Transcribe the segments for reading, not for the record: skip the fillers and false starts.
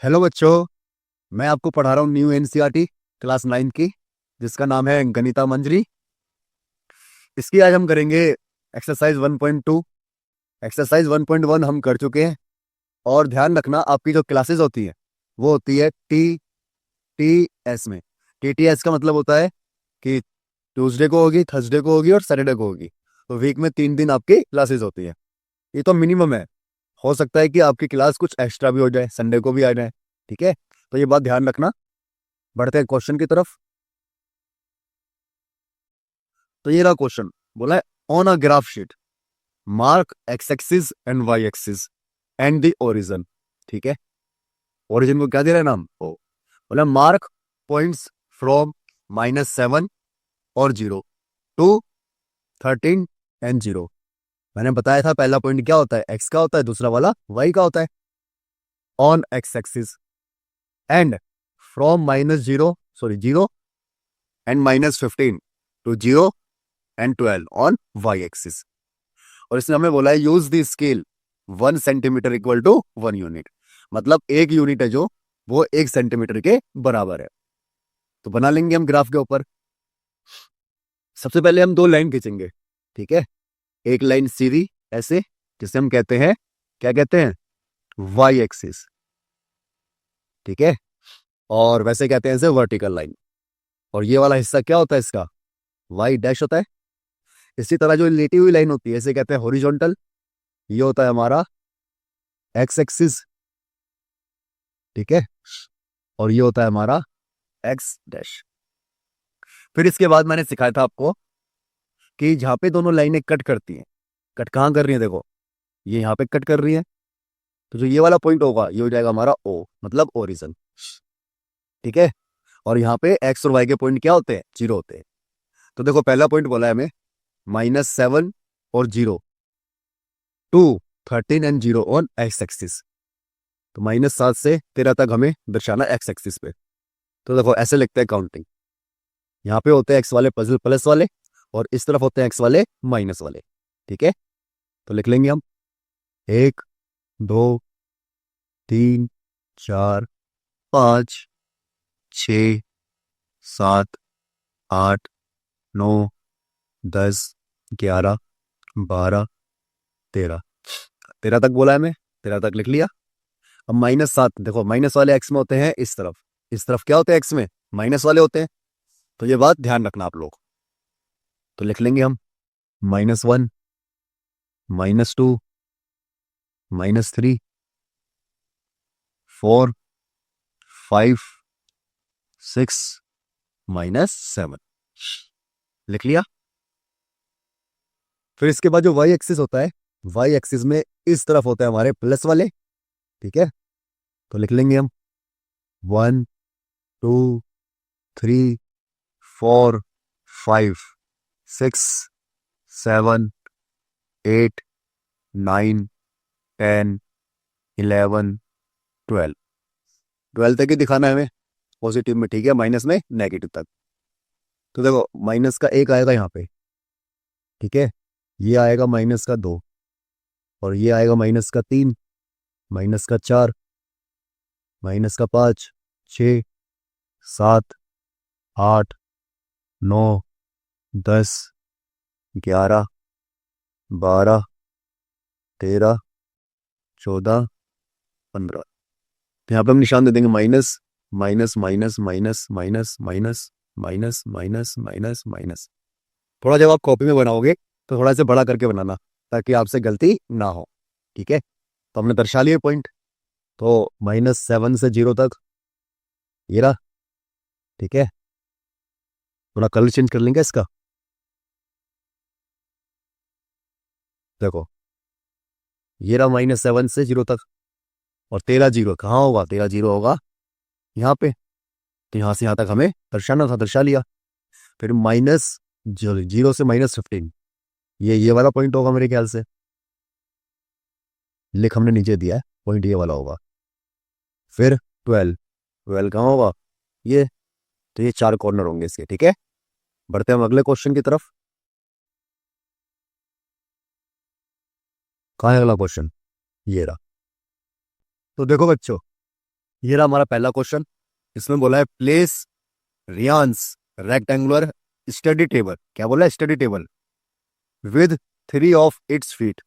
Hello बच्चों। मैं आपको पढ़ा रहा हूँ न्यू एनसीईआरटी क्लास 9 की, जिसका नाम है गणिता मंजरी। इसकी आज हम करेंगे एक्सरसाइज 1.2। एक्सरसाइज 1.1 हम कर चुके हैं। और ध्यान रखना, आपकी जो क्लासेस होती है वो होती है टी टी एस में। TTS का मतलब होता है कि ट्यूसडे को होगी, थर्सडे को होगी और सैटरडे को होगी। तो वीक में 3 दिन आपकी क्लासेस होती है। ये तो मिनिमम है। हो सकता है कि आपकी क्लास कुछ एक्स्ट्रा भी हो जाए, संडे को भी आ जाए। ठीक है, तो ये बात ध्यान रखना। बढ़ते हैं क्वेश्चन की तरफ। तो ये रहा क्वेश्चन। बोला है on a graph sheet mark X axis and Y axis and the origin. ठीक है, ओरिजिन को क्या दे रहा है नाम ओ। बोला मार्क पॉइंट्स फ्रॉम -7 और 0 टू 13 एंड 0। मैंने बताया था पहला पॉइंट क्या होता है, एक्स का होता है, दूसरा वाला वाई का होता है। On X axis and from -0 sorry 0 and -15 to 0 and 12 on Y axis. और इसने हमें बोला है use the scale 1 centimetre equal to 1 unit. मतलब 1 यूनिट है जो, वो 1 सेंटीमीटर के बराबर है। तो बना लेंगे हम ग्राफ के ऊपर। सबसे पहले हम 2 लाइन खींचेंगे। ठीक है, एक लाइन सीधी ऐसे, जिसे हम कहते हैं, क्या कहते हैं, वाई एक्सिस। ठीक है, और वैसे कहते हैं इसे वर्टिकल लाइन। और ये वाला हिस्सा क्या होता है इसका, वाई डैश होता है। इसी तरह जो लेटी हुई लाइन होती है इसे कहते हैं हॉरिजॉन्टल। ये होता है हमारा एक्स एक्सिस। ठीक है, और ये होता है हमारा एक्स डैश। फिर इसके बाद मैंने सिखाया था आपको कि जहां पे दोनों लाइनें कट करती हैं, कट कहाँ कर रही है, देखो ये यहाँ पे कट कर रही है, तो जो ये वाला पॉइंट होगा ये हो जाएगा हमारा ओ, मतलब ओरिजिन। ठीक है, और यहाँ पे एक्स और वाई के पॉइंट क्या होते हैं, 0 होते हैं। तो देखो पहला पॉइंट बोला है हमें -7 और 0 to 13 and 0 on X axis. तो -7 से 13 तक हमें दर्शाना एक्स एक्सिस पे। तो देखो ऐसे लिखते हैं काउंटिंग। यहाँ पे होते हैं एक्स वाले पजल प्लस वाले, और इस तरफ होते हैं एक्स वाले माइनस वाले। ठीक है, तो लिख लेंगे हम 1 2 3 4 5 6 7 8 9 10 11 12 13। 13 तक बोला है मैं, 13 तक लिख लिया। अब -7, देखो माइनस वाले एक्स में होते हैं इस तरफ, इस तरफ क्या होते हैं एक्स में, माइनस वाले होते हैं। तो ये बात ध्यान रखना आप लोग। तो लिख लेंगे हम -1 -2 -3 4 5 6 -7 लिख लिया। फिर इसके बाद जो वाई एक्सिस होता है, वाई एक्सिस में इस तरफ होता है हमारे प्लस वाले। ठीक है, तो लिख लेंगे हम 1 2 3 4 5 6 7 8 9 10 11 12। 12 तक ही दिखाना है हमें पॉजिटिव में। ठीक है, माइनस में नेगेटिव तक। तो देखो माइनस का 1 आएगा यहाँ पे। ठीक है, ये आएगा -2, और ये आएगा -3, -4, -5 6 7 8 9 10 11 12 13 14 15। तो यहाँ पे हम निशान दे देंगे minus minus minus minus minus minus minus minus minus minus. थोड़ा जब आप कॉपी में बनाओगे तो थोड़ा से बड़ा करके बनाना, ताकि आपसे गलती ना हो। ठीक है, तो हमने दर्शा लिए पॉइंट। तो -7 से 0 तक ये रहा। ठीक है, थोड़ा कलर चेंज कर लेंगे इसका। देखो ये रहा -7 से 0 तक, और 13 0 कहाँ होगा, 13 0 होगा यहाँ पे। तो यहाँ से यहाँ तक हमें दर्शाना था, दर्शा लिया। फिर -0 से -15, ये वाला पॉइंट होगा मेरे ख्याल से। लिख हमने नीचे दिया है, पॉइंट ये वाला होगा। फिर 12, 12 कहाँ होगा, ये। तो ये 4 कॉर्नर होंगे इसके। ठीक है, बढ़ते हैं हम अगले क्वेश्चन की तरफ। कहाँ है अगला क्वेश्चन, ये रहा। तो देखो बच्चों, ये रहा हमारा पहला क्वेश्चन। इसमें बोला है प्लेस रियांस रेक्टेंगुलर स्टडी टेबल। क्या बोला है? Study table with 3 of its feet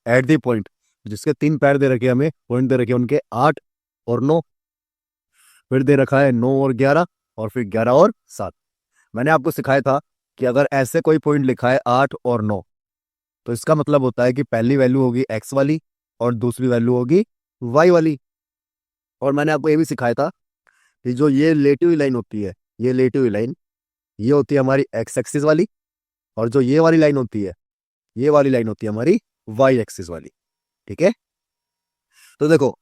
at the point, जिसके 3 पैर दे रखे हैं, हमें पॉइंट दे रखे हैं उनके 8 और 9, फिर दे रखा है 9 और 11, और फिर 11 और 7। मैंने आपको सिखाया था कि अगर ऐसे कोई पॉइंट लिखा है 8 और 9, तो इसका मतलब होता है कि पहली वैल्यू होगी एक्स वाली और दूसरी वैल्यू होगी वाई वाली। और मैंने आपको ये भी सिखाया था कि जो ये लेटी हुई लाइन होती है, ये लेटी हुई लाइन, ये होती है हमारी एक्स एक्सिस वाली, और जो ये वाली लाइन होती है, ये वाली लाइन होती है हमारी वाई एक्सिस वाली। ठीक है, तो देखो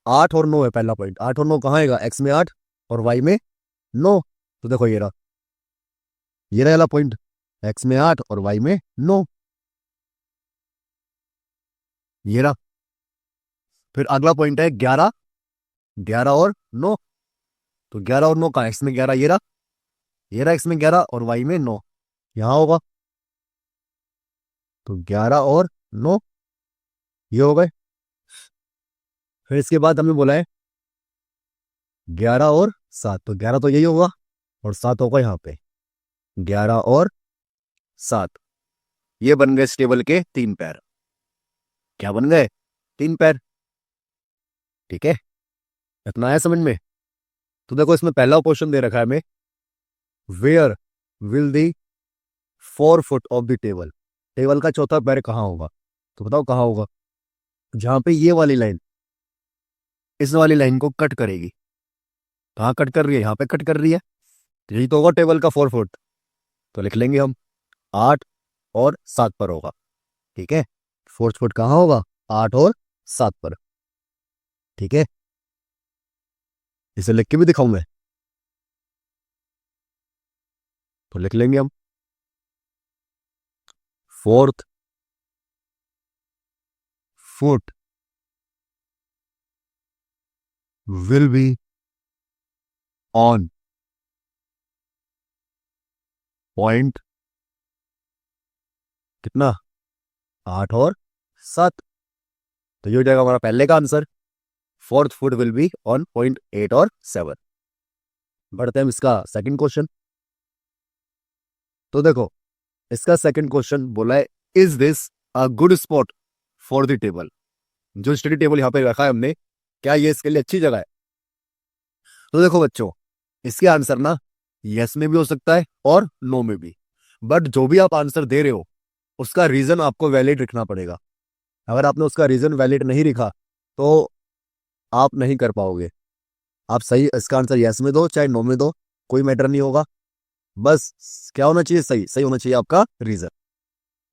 8 और 9 है पहला पॉइंट। 8 और 9 कहाँ आएगा? एक्स में 8 और वाई में 9। तो देखो ये रहा वाला पॉइंट, एक्स में 8 और वाई में 9। ये रहा। फिर अगला पॉइंट है 11, 11 और 9। तो 11 और 9 का एक्स में 11, ये रहा एक्स में 11 और वाई में 9, यहां होगा। तो 11 और 9 ये हो गए। फिर इसके बाद हमें बोला है 11 और 7, तो 11 तो यही होगा और 7 होगा यहाँ पे। 11 और 7 ये बन गए इस टेबल के 3 पैर। क्या बन गए? 3 पैर। ठीक है, इतना है समझ में? तो देखो इसमें पहला क्वेश्चन दे रखा है हमें, where will the 4 foot of the table, table का चौथा पैर कहाँ होगा? तो बताओ कहाँ होगा? जहां पे ये वाली लाइन इस वाली लाइन को कट करेगी। कहाँ कट कर रही है? यहाँ पे कट कर रही है, तो यही तो होगा टेबल का 4 फुट। तो लिख लेंगे हम 8 और 7 पर होगा। ठीक है, 4 फुट कहाँ होगा? 8 और 7 पर। ठीक है, इसे लिख के भी दिखाऊं मैं? तो लिख लेंगे हम, fourth foot will be on point कितना? 8 और 7। तो ये हो जाएगा हमारा पहले का answer, fourth foot will be on point 8 और 7। बढ़ते हैं इसका सेकंड क्वेश्चन। तो देखो इसका सेकंड क्वेश्चन बोला है, is this a good spot for the table? जो स्टडी टेबल यहाँ पे रखा है हमने, क्या ये इसके लिए अच्छी जगह है? तो देखो बच्चों, इसके आंसर ना यस में भी हो सकता है और नो में भी, बट जो भी आप आंसर दे रहे हो उसका रीजन आपको वैलिड रखना पड़ेगा। अगर आपने उसका रीजन वैलिड नहीं लिखा तो आप नहीं कर पाओगे। आप सही इसका आंसर यस में दो चाहे नो में दो, कोई मैटर नहीं होगा। बस क्या होना चाहिए? सही सही होना चाहिए आपका रीजन।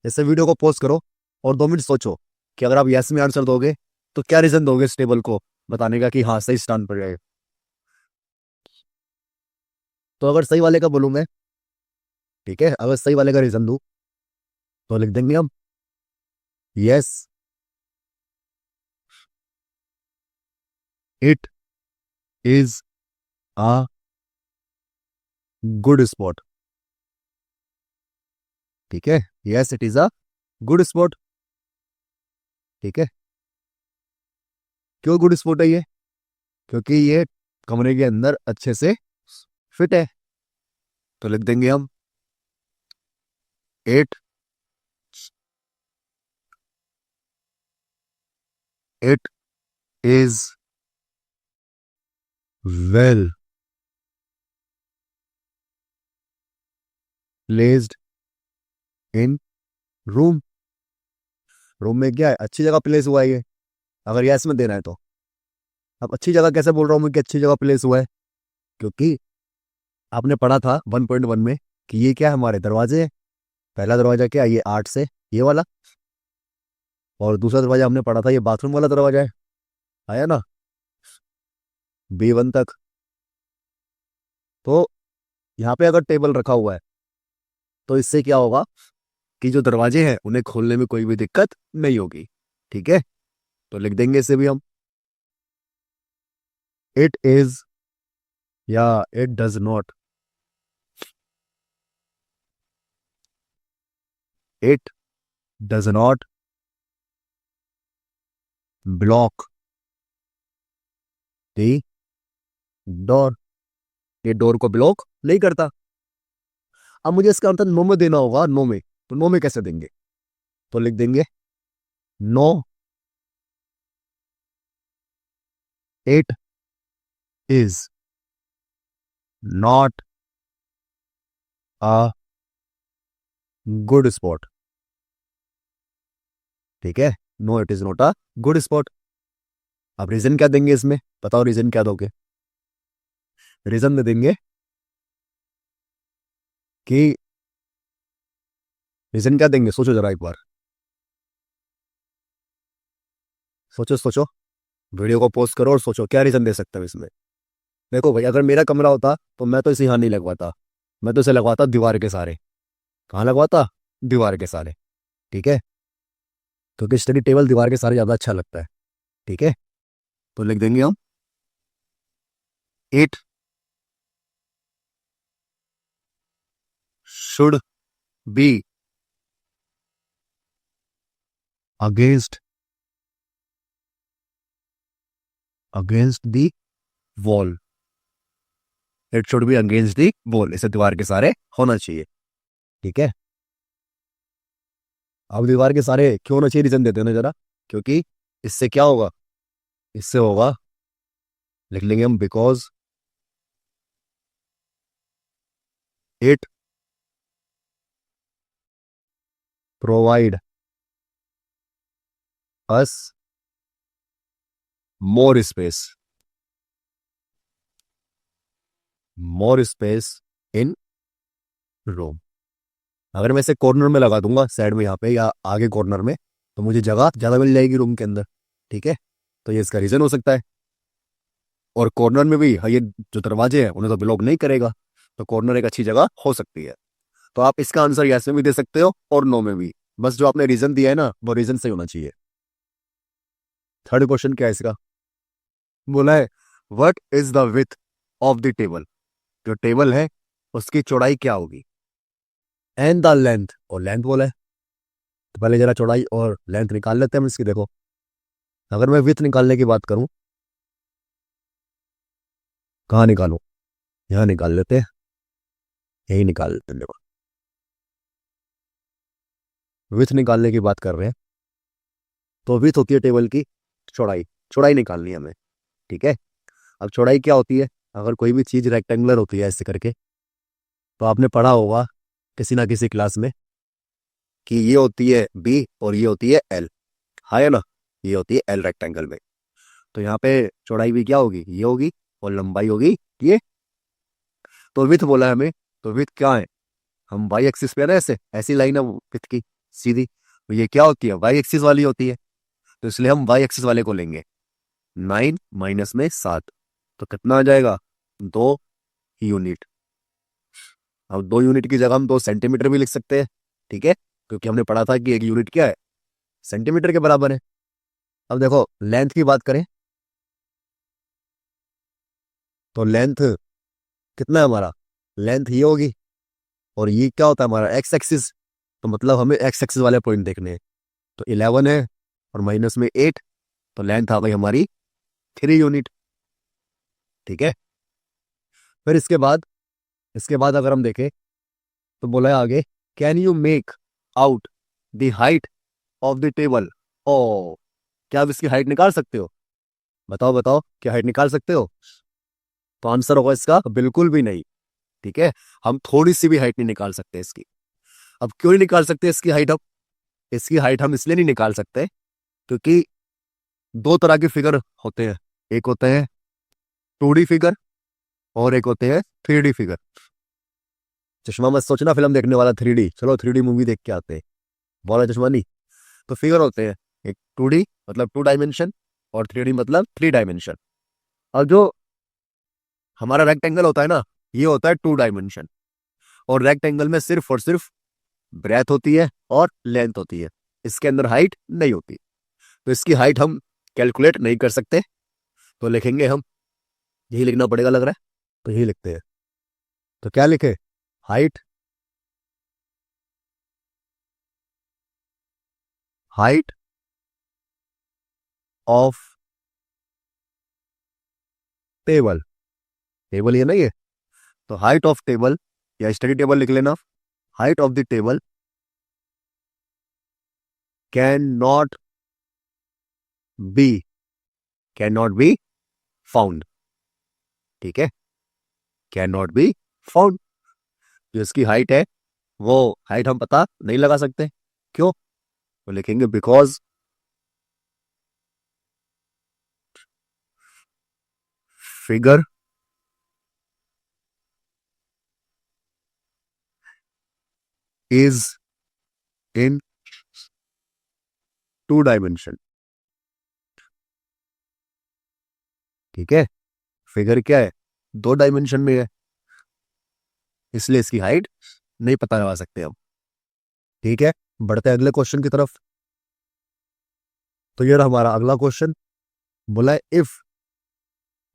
जैसे वीडियो को पॉज करो और 2 मिनट सोचो कि अगर आप यस में आंसर दोगे तो क्या रीजन दोगे इस टेबल को बताने का कि हाँ सही स्टैंड पर जाएगा। तो अगर सही वाले का बोलूं मैं, ठीक है, अगर सही वाले का रीजन दूं तो लिख देंगे हम, yes it is a good spot. ठीक है, yes it is a good spot. ठीक है, क्यों गुड स्पॉट है ये? क्योंकि ये कमरे के अंदर अच्छे से फिट है। तो लिख देंगे हम, it it is well placed in room. Room में क्या है? अच्छी जगह प्लेस हुआ है ये, अगर यस में देना है तो। अब अच्छी जगह कैसे बोल रहा हूँ मैं कि अच्छी जगह प्लेस हुआ है? क्योंकि आपने पढ़ा था 1.1 में कि ये क्या है? हमारे दरवाजे हैं। पहला दरवाजा क्या है? ये 8 से ये वाला, और दूसरा दरवाजा हमने पढ़ा था ये बाथरूम वाला दरवाजा है। आया ना B1 तक? तो यहाँ पे अगर टेबल रखा हुआ है तो इससे क्या होगा कि जो दरवाजे हैं उन्हें खोलने में कोई भी दिक्कत नहीं होगी। ठीक है, तो लिख देंगे इसे भी हम, इट इज या it does not, it does not block the door, ये डोर को ब्लॉक नहीं करता। अब मुझे इसका आंसर नो में देना होगा, नो में, तो नो में कैसे देंगे? तो लिख देंगे no it is not a good spot. ठीक है, no it is not a good spot. अब रीजन क्या देंगे इसमें, बताओ रीजन क्या दोगे? रीजन में देंगे कि, रीजन क्या देंगे, सोचो जरा एक बार, सोचो सोचो, वीडियो को पॉज करो और सोचो क्या रीजन दे सकते हो इसमें। देखो भाई, अगर मेरा कमरा होता तो मैं तो इसे यहाँ नहीं लगवाता, मैं तो इसे लगवाता दीवार के सारे। कहाँ लगवाता? दीवार के सारे। ठीक है, क्योंकि स्टडी टेबल दीवार के सारे ज्यादा अच्छा लगता है। ठीक है, तो लिख देंगे हम it should be against against the wall. It should be against the wall, इसे दीवार के सारे होना चाहिए। ठीक है, अब दीवार के सारे क्यों होना चाहिए, रीजन देते हैं ना जरा। क्योंकि इससे क्या होगा, इससे होगा, लिख लेंगे हम because it provide us more space, more space in room. अगर मैं इसे कॉर्नर में लगा दूंगा, साइड में यहाँ पे या आगे कॉर्नर में, तो मुझे जगह ज्यादा मिल जाएगी रूम के अंदर। ठीक है, तो ये इसका रीजन हो सकता है। और कॉर्नर में भी, हाँ, ये जो दरवाजे हैं उन्हें तो ब्लॉक नहीं करेगा, तो कॉर्नर एक अच्छी जगह हो सकती है। तो आप इसका आंसर यस में भी दे सकते हो और नो में भी, बस जो आपने रीजन दिया है ना वो रीजन सही होना चाहिए। थर्ड क्वेश्चन क्या है इसका, बोला है what is the width of the table, जो टेबल है उसकी चौड़ाई क्या होगी? एंड द लेंथ, और लेंथ बोला है, तो पहले जरा चौड़ाई और लेंथ निकाल लेते हैं हम इसकी। देखो, अगर मैं विथ निकालने की बात करूं, कहाँ निकालूं? यहाँ निकाल लेते हैं, यही निकाल लेते हैं। देखो, विथ निकालने की बात कर रहे हैं, तो विथ होती है टेबल की चौड़ाई, चौड़ाई निकालनी है हमें। ठीक है, अब चौड़ाई क्या होती है, अगर कोई भी चीज रेक्टेंगुलर होती है ऐसे करके, तो आपने पढ़ा होगा किसी ना किसी क्लास में कि ये होती है बी और ये होती है एल। है ना, ये होती है एल रेक्टेंगल में। तो यहाँ पे चौड़ाई भी क्या होगी, ये होगी, और लंबाई होगी ये। तो विथ बोला है हमें, तो विथ क्या है, हम वाई एक्सिस पे है ना, ऐसे ऐसी लाइन है विथ की सीधी, तो ये क्या होती है, वाई एक्सिस वाली होती है, तो इसलिए हम वाई एक्सिस वाले को लेंगे। 9 माइनस में 7, तो कितना आ जाएगा, 2 यूनिट। अब 2 यूनिट की जगह हम 2 सेंटीमीटर भी लिख सकते हैं। ठीक है, क्योंकि हमने पढ़ा था कि 1 यूनिट क्या है, सेंटीमीटर के बराबर है। अब देखो लेंथ की बात करें, तो लेंथ कितना है हमारा, लेंथ ये होगी, और ये क्या होता है हमारा एक्स एक्सिस, तो मतलब हमें एक्स एक्सिस वाले पॉइंट देखने हैं। तो 11 है और माइनस में 8, तो लेंथ आ गई हमारी 3 यूनिट। ठीक है, फिर इसके बाद अगर हम देखें, तो बोला है आगे, can you make out the height of the table. ओ, क्या आप इसकी हाइट निकाल सकते हो? बताओ बताओ, क्या हाइट निकाल सकते हो? तो आंसर होगा इसका बिल्कुल भी नहीं। ठीक है, हम थोड़ी सी भी हाइट नहीं निकाल सकते इसकी। अब क्यों नहीं निकाल सकते इसकी हाइट? अब इसकी हाइट हम इसलिए नहीं निकाल सकते क्योंकि दो तरह के फिगर होते हैं, एक होते हैं 2D फिगर और एक होते हैं 3D फिगर। चश्मा मत सोचना फिल्म देखने वाला 3D, चलो 3D मूवी देख के आते हैं, बोला चश्मा नहीं। तो फिगर होते हैं, एक 2D मतलब 2 डायमेंशन, और 3D मतलब 3 डायमेंशन। और जो हमारा रेक्टेंगल होता है ना, ये होता है 2 डायमेंशन। और रेक्टेंगल में सिर्फ और सिर्फ ब्रेथ होती है और लेंथ होती है, इसके अंदर हाइट नहीं होती। तो इसकी हाइट हम कैलकुलेट नहीं कर सकते, तो लिखेंगे हम, यही लिखना पड़ेगा लग रहा है, तो यही लिखते हैं। तो क्या लिखे, height, height of table table ये नहीं है, तो हाइट ऑफ टेबल या स्टडी टेबल लिख लेना। Height of the table can not be can not be found. ठीक है, कैन नॉट बी फाउंड। जो इसकी हाइट है वो हाइट हम पता नहीं लगा सकते। क्यों? तो लिखेंगे because figure is in 2 dimension. ठीक है, फिगर क्या है, 2 डायमेंशन में है, इसलिए इसकी हाइट नहीं पता लगा सकते हम। ठीक है, बढ़ते हैं अगले क्वेश्चन की तरफ। तो ये रहा हमारा अगला क्वेश्चन। बोला if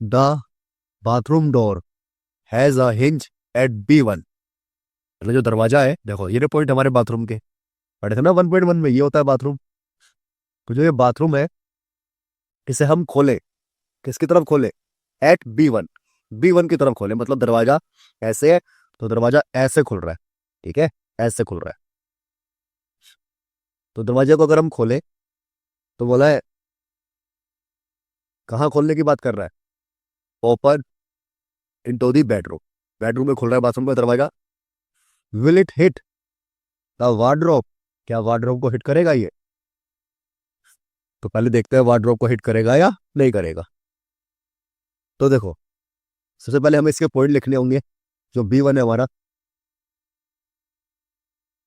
the bathroom door has a hinge at B1। मतलब जो दरवाजा है, देखो ये पॉइंट हमारे बाथरूम के पढ़े थे ना 1.1 में, ये होता है बाथरूम। तो जो ये बाथरूम है इसे हम खोले, किसकी तरफ खोले, एट B1, B1 की तरफ खोले, मतलब दरवाजा ऐसे है तो दरवाजा ऐसे खुल रहा है। ठीक है, ऐसे खुल रहा है। तो दरवाजे को अगर हम खोले तो बोला है कहाँ खोलने की बात कर रहा है, open into the bedroom. Bedroom में खुल रहा है बाथरूम का दरवाजा। Will it hit the wardrobe, क्या वार्डरोब को हिट करेगा ये? तो पहले देखते हैं वार्डरोब को हिट करेगा या नहीं करेगा। तो देखो, सबसे पहले हमें इसके पॉइंट लिखने होंगे। जो B1 है हमारा,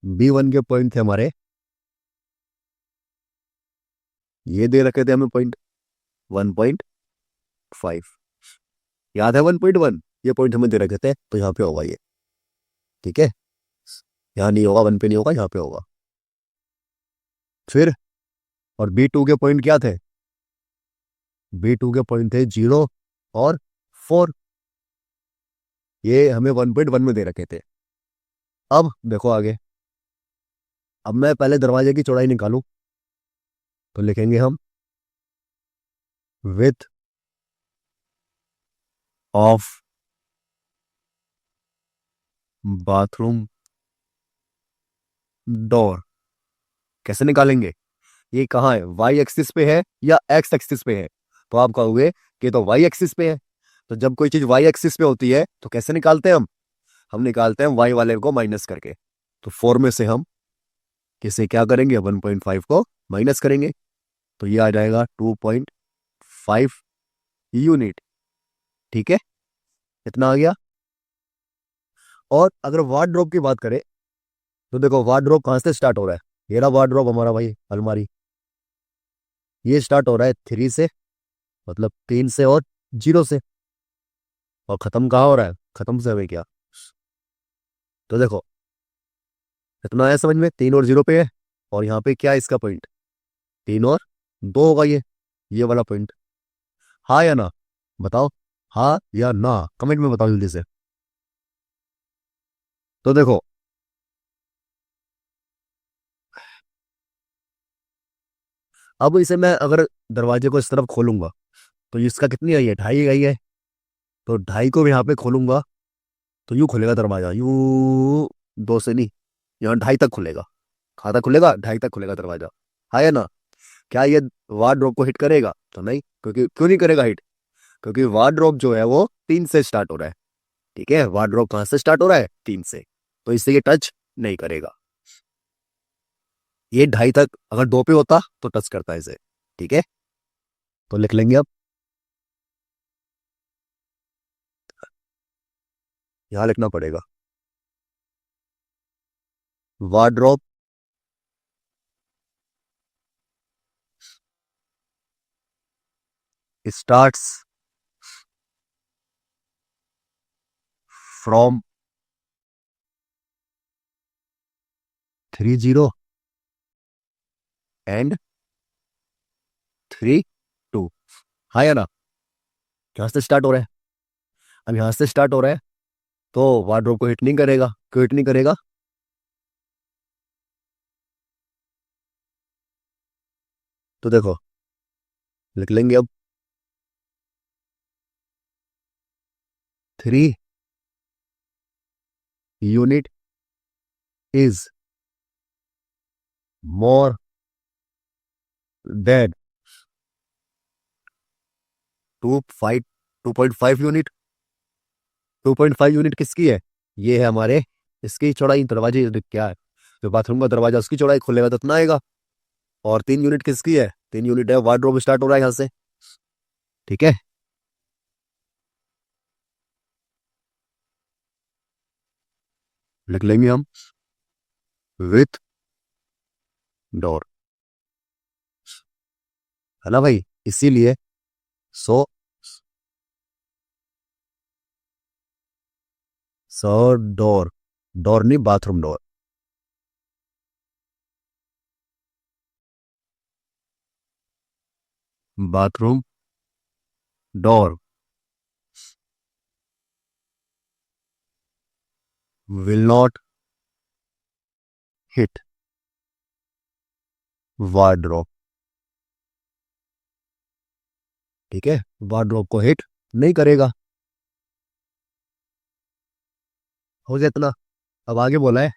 B1 के पॉइंट थे हमारे, ये दे रखे थे हमें पॉइंट 1.5। याद है 1.1, ये पॉइंट हमें दे रखे थे, तो यहाँ पे होगा ये। ठीक है, यहाँ नहीं होगा, 1 पे नहीं होगा, यहाँ पे होगा। फिर और B2 के पॉइंट क्या थे, B2 के पॉइंट थे 0 और 4, ये हमें 1.1 में दे रखे थे। अब देखो आगे, अब मैं पहले दरवाजे की चौड़ाई निकालूं तो लिखेंगे हम विथ ऑफ बाथरूम डोर। कैसे निकालेंगे, ये कहाँ है, वाई एक्सिस पे है या एक्स एक्सिस पे है? तो आप कहोगे कि तो वाई एक्सिस पे है। तो जब कोई चीज वाई एक्सिस पे होती है तो कैसे निकालते हैं हम निकालते हैं वाई वाले को माइनस करके। तो 4 में से हम किसे क्या करेंगे, 1.5 को माइनस करेंगे, तो ये आ जाएगा 2.5 यूनिट। ठीक है, इतना आ गया। और अगर वार्डरोब की बात करें तो देखो वार्डरोब कहाँ से स्टार्ट हो रहा है, ये रहा वार्डरोब हमारा भाई, अलमारी। ये स्टार्ट हो रहा है 3 से, मतलब 3 से और 0 से, और खत्म कहाँ हो रहा है, खत्म से हमें क्या। तो देखो इतना है समझ में, 3 और 0 पे है, और यहाँ पे क्या है इसका पॉइंट, 3 और 2 होगा ये वाला पॉइंट। हाँ या ना, बताओ, हाँ या ना, कमेंट में बताओ जल्दी से। तो देखो, अब इसे मैं अगर दरवाजे को इस तरफ खोलूंगा तो इसका कितनी आई है, 2.5 आई है। तो 2.5 को भी यहाँ पे खोलूंगा तो यूं खुलेगा दरवाजा, यूं, 2 से नहीं, यहाँ 2.5 तक खुलेगा। कहाँ तक खुलेगा, 2.5 तक खुलेगा दरवाजा। हाँ या ना? क्या ये वार्डरोब को हिट करेगा? तो नहीं, क्योंकि क्यों नहीं करेगा हिट, क्योंकि वार्डरोब जो है वो 3 से स्टार्ट हो रहा है। ठीक है, वार्डरोब कहाँ से स्टार्ट हो रहा है, 3 से, तो इससे ये टच नहीं करेगा। ये 2.5 तक अगर 2 पे होता तो टच करता है इसे। ठीक है, तो लिख लेंगे अब, यहां लिखना पड़ेगा वार्डरोब स्टार्ट्स फ्रॉम 30 एंड 32। हाँ या ना? यहां से स्टार्ट हो रहा है, अब यहां से स्टार्ट हो रहा है तो वार्डरोब को हिट नहीं करेगा। क्यों हिट नहीं करेगा? तो देखो लिख लेंगे अब 3 unit is more than 2.5 unit. 2.5 unit किसकी है? ये है हमारे इसकी चौड़ाई, दरवाजे क्या है, जो बाथरूम का दरवाजा उसकी चौड़ाई, खुलेगा तो इतना आएगा। और 3 यूनिट किसकी है? 3 यूनिट है वार्डरोब, स्टार्ट हो रहा है यहाँ से। ठीक है, लिख लेंगे हम विथ डोर, है ना भाई, इसीलिए। सो सो डोर, डोर नहीं, bathroom door. Bathroom door will not hit wardrobe. ठीक है, वार्डरोब को हिट नहीं करेगा। हो जाए इतना। अब आगे बोला है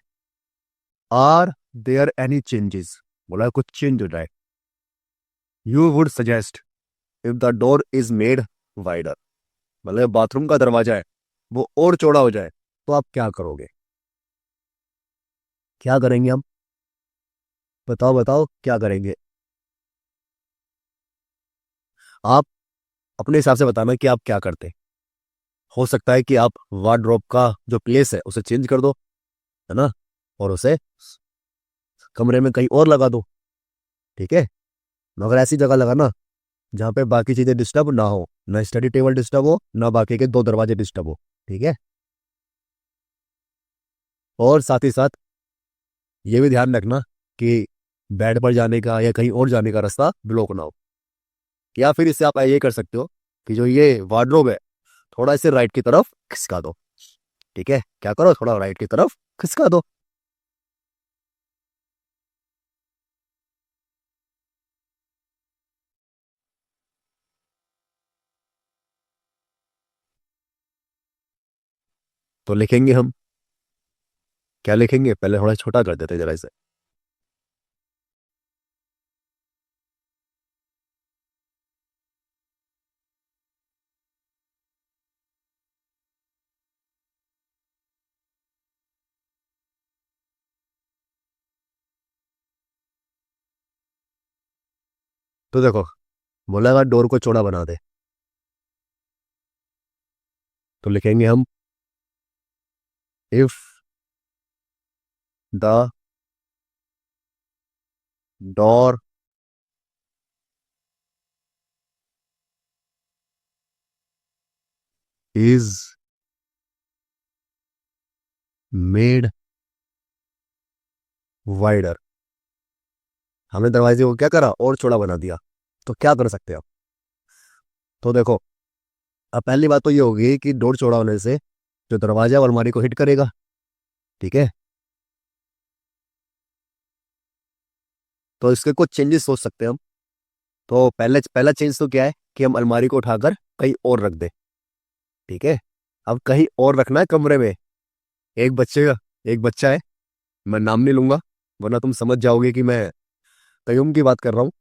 आर देयर एनी चेंजेस, बोला है कुछ चेंज हो जाए। You would suggest if the door is made wider, मतलब बाथरूम का दरवाजा है वो और चौड़ा हो जाए तो आप क्या करोगे? क्या करेंगे हम? बताओ बताओ क्या करेंगे आप? अपने हिसाब से बताना कि आप क्या करते। हो सकता है कि आप वार्डरोब का जो प्लेस है उसे चेंज कर दो, है ना, और उसे कमरे में कहीं और लगा दो। ठीक है, मगर ऐसी जगह लगाना जहाँ पे बाकी चीजें डिस्टर्ब ना हो, ना स्टडी टेबल डिस्टर्ब हो, ना बाकी के 2 दरवाजे डिस्टर्ब हो। ठीक है, और साथ ही साथ ये भी ध्यान रखना कि बेड पर जाने का या कहीं और जाने का रास्ता ब्लॉक ना हो। या फिर इससे आप ये कर सकते हो कि जो ये वार्डरोब है थोड़ा इसे राइट की तरफ खिसका दो। ठीक है, क्या करो, थोड़ा राइट की तरफ खिसका दो। तो लिखेंगे हम, क्या लिखेंगे, पहले थोड़ा छोटा कर देते हैं जरा इसे। तो देखो, बोला अगर डोर को चौड़ा बना दे तो लिखेंगे हम if the door is made wider. हमने दरवाजे को क्या करा, और चौड़ा बना दिया, तो क्या कर सकते हैं आप? तो देखो, अब पहली बात तो ये होगी कि डोर चौड़ा होने से जो दरवाजा है वो अलमारी को हिट करेगा। ठीक है, तो इसके कुछ चेंजेस सोच सकते हैं हम। तो पहले पहला चेंज तो क्या है कि हम अलमारी को उठाकर कहीं और रख दे। ठीक है, अब कहीं और रखना है कमरे में। एक बच्चे का, एक बच्चा है, मैं नाम नहीं लूंगा वरना तुम समझ जाओगे कि मैं कयूम की बात कर रहा हूँ।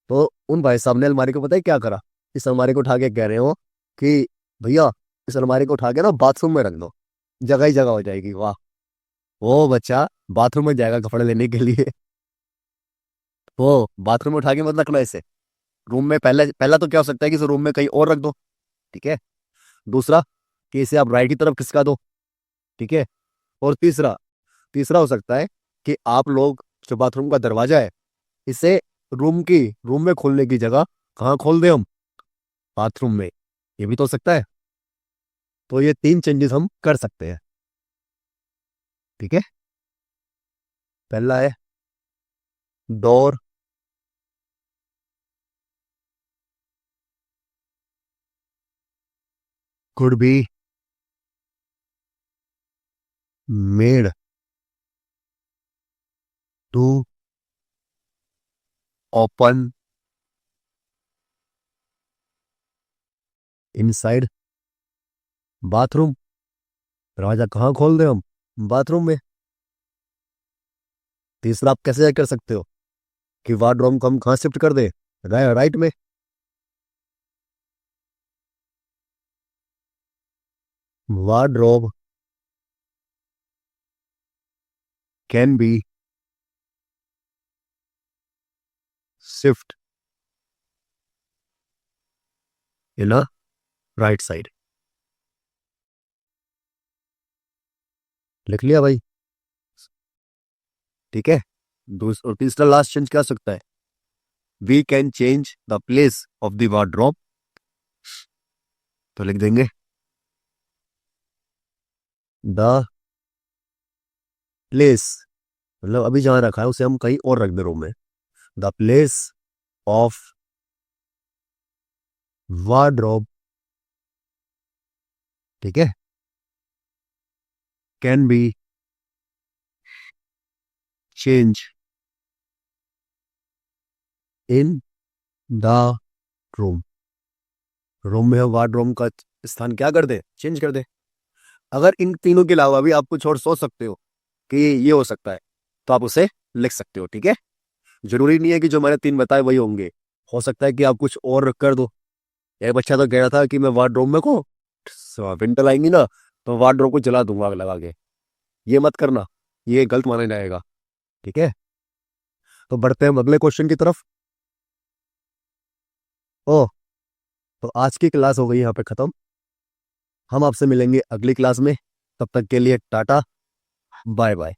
तो उन भाई साहब ने अलमारी को पता है क्या करा, इस अलमारी को उठा के कह रहे हो कि भैया इस अलमारी को उठा के ना बाथरूम में रख दो, जगह ही जगह हो जाएगी। वाह, वो बच्चा बाथरूम में जाएगा कपड़े लेने के लिए। वो बाथरूम में उठा के मत रखना इसे, रूम में। पहले पहला तो क्या हो सकता है कि इसे रूम में कहीं और रख दो। ठीक है, दूसरा कि इसे आप राइट की तरफ खिसका दो। ठीक है, और तीसरा, तीसरा हो सकता है कि आप लोग जो बाथरूम का दरवाजा है इसे रूम में खोलने की जगह कहाँ खोल दे हम, बाथरूम में। ये भी तो हो सकता है। तो ये 3 चेंजेस हम कर सकते हैं। ठीक है, पहला है door could be made to open inside bathroom. दरवाजा कहाँ खोल दे हम? बाथरूम में। तीसरा आप कैसे कर सकते हो कि वार्डरोब को हम कहाँ शिफ्ट कर दे? राइट में। Wardrobe can be shift in a right side. लिख लिया भाई? ठीक है। और तीसरा लास्ट चेंज क्या हो सकता है? We can change the place of the wardrobe. तो लिख देंगे द प्लेस, मतलब अभी जहां रखा है उसे हम कहीं और रख दे रूम में। द प्लेस ऑफ वार्डरोब, ठीक है, can be change in the room. Room में हम वार्डरोब का स्थान क्या कर दे? चेंज कर दे। अगर इन तीनों के अलावा भी आप कुछ और सोच सकते हो कि ये हो सकता है, तो आप उसे लिख सकते हो, ठीक है। जरूरी नहीं है कि जो मैंने तीन बताए वही होंगे, हो सकता है कि आप कुछ और कर दो। एक बच्चा तो कह रहा था कि मैं वार्डरोब में को विंटर आएंगी ना तो वार्डरोब को जला दूंगा आग लगा के। ये मत करना, ये गलत माना जाएगा, ठीक है। तो बढ़ते हैं हम अगले क्वेश्चन की तरफ। ओ, तो आज की क्लास हो गई यहाँ पे खत्म। हम आपसे मिलेंगे अगली क्लास में। तब तक के लिए टाटा, बाय बाय।